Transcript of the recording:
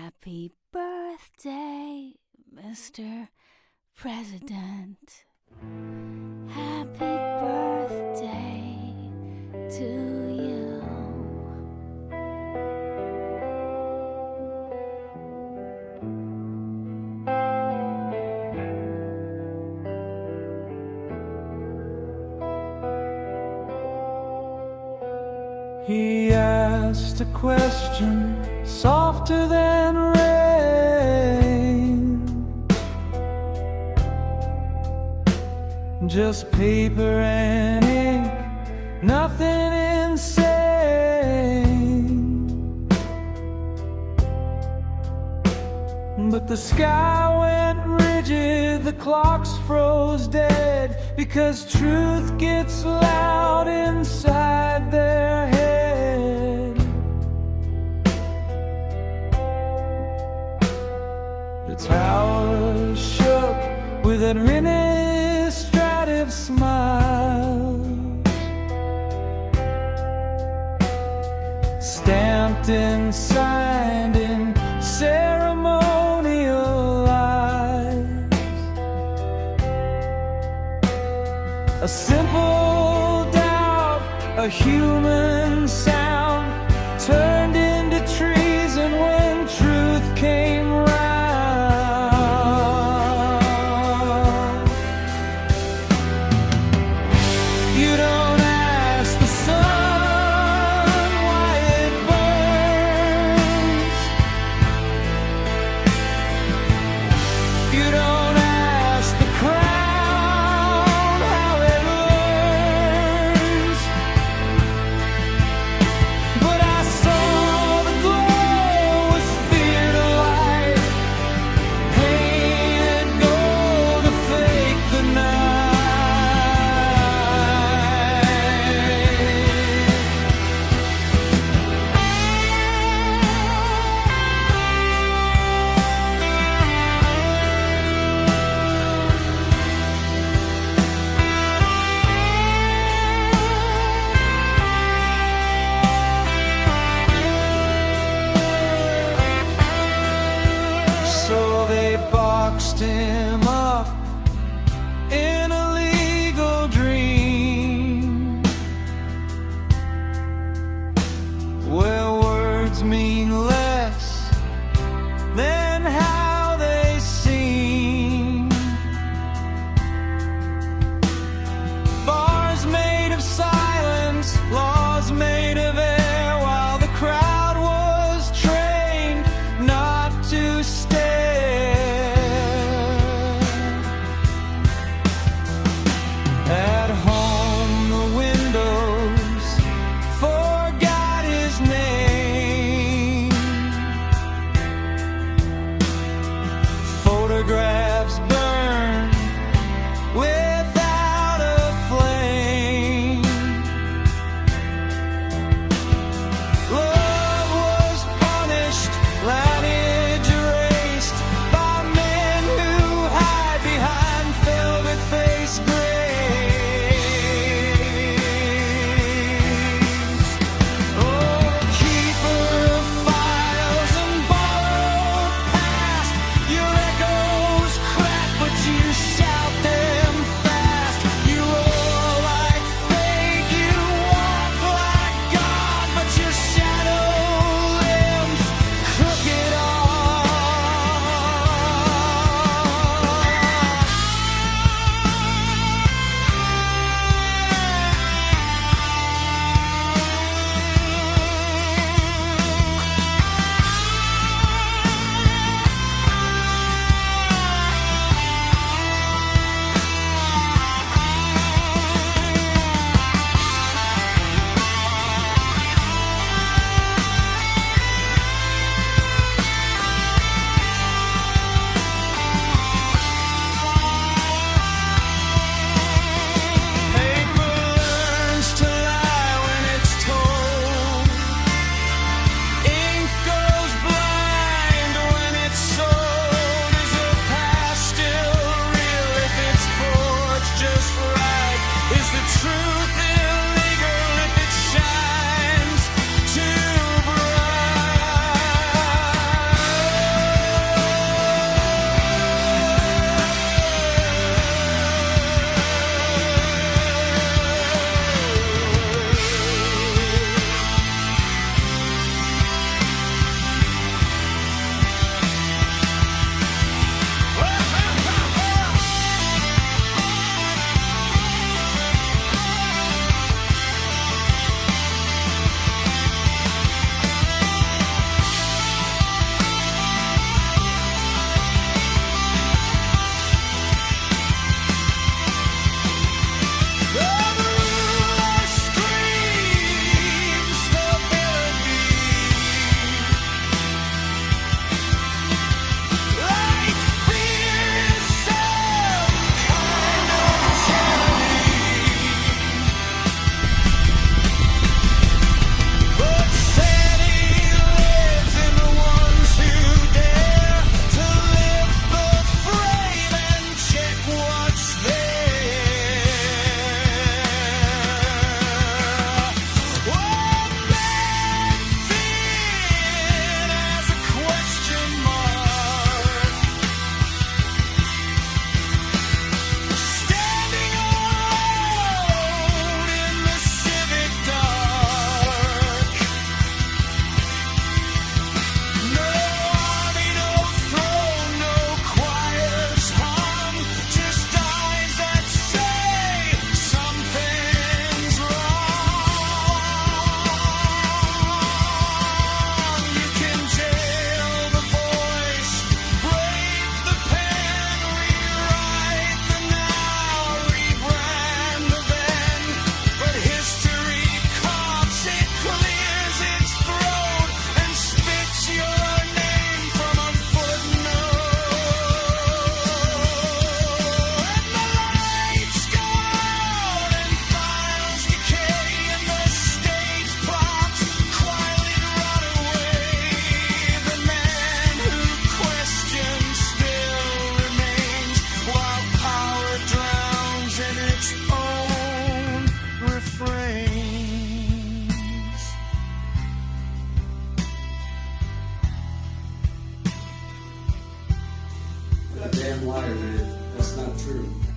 Happy birthday, Mr. President. Happy birthday to you. He asked a question softer than rain, just paper and ink, nothing insane. But the sky went rigid, the clocks froze dead, because truth gets loud inside their head. The tower shook with administrative smiles, stamped and signed in ceremonial lies. A simple doubt, a human sound, turned into treason when truth came round. You don't ask the sun why it burns. You don't ask the crown how it learns. damn liar, man. That's not true.